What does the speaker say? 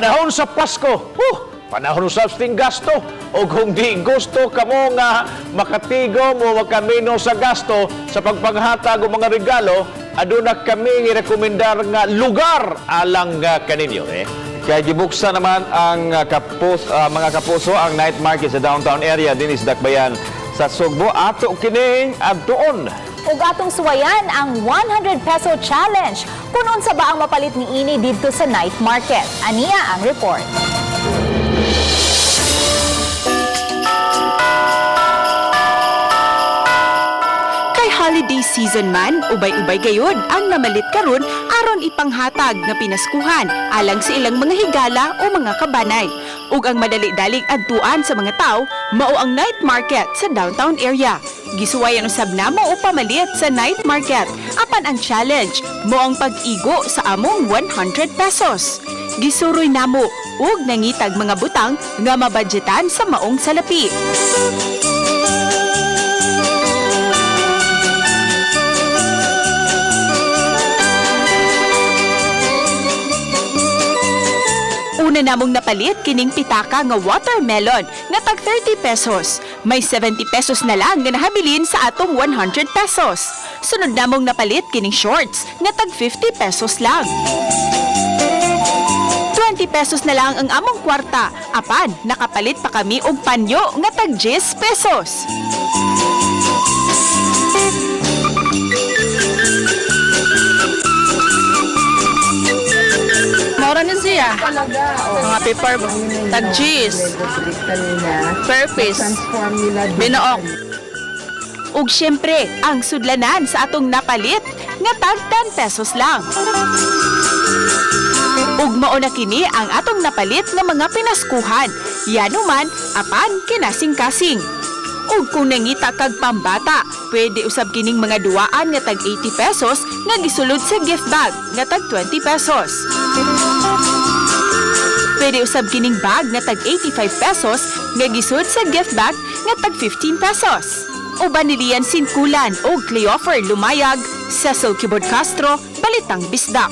Panahon sa Pasko, panahon sa absting gasto. O kung di gusto kamo nga makatigom o makamino sa gasto sa pagpanghatag o mga regalo, aduna kami i-rekomendar nga lugar alang kaninyo. Kaya gibuksa naman ang mga kapuso ang night market sa downtown area din is Dakbayan sa Sugbo. Ato kining adtuon. Ug atong suwayan ang 100 peso challenge. Kung unsa ba ang mapalit ni ini didto sa night market? Aniya ang report. Holiday season man, ubay-ubay gayud ang namalit karon aron ipanghatag nga pinaskuhan alang sa ilang mga higala o mga kabanay. Ug ang madali-dalig adtuan sa mga tao mao ang night market sa downtown area. Gisuwayan usab namo o pamalit sa night market. Apan ang challenge mo ang pag-igo sa among 100 pesos. Gisuroy namo ug nangitag mga butang nga mabudgetan sa maong salapi. Una namong napalit kining pitaka nga watermelon nga tag 30 pesos. May 70 pesos na lang nga nahabilin sa atong 100 pesos. Sunod namong napalit kining shorts nga tag 50 pesos lang. 20 pesos na lang ang among kwarta. Apan, nakapalit pa kami og panyo nga tag 10 pesos. Mura na siya. Mga paper, tag cheese, per piece, binook. Ug syempre, ang sudlanan sa atong napalit nga tag 10 pesos lang. Ug mao na kini ang atong napalit nga mga pinaskuhan. Yano man, apan kinasing-kasing. Ug kung nangita kag pambata, pwede usab kining mga duwaan nga tag 80 pesos nga gisulod sa gift bag nga tag 20 pesos. Pwede usab kining bag nga tag 85 pesos nga gisud sa gift bag nga tag 15 pesos. Uban ni Lian Sinkulan o Cleofer Lumayag, Cecil Kibod Castro, Balitang Bisdak.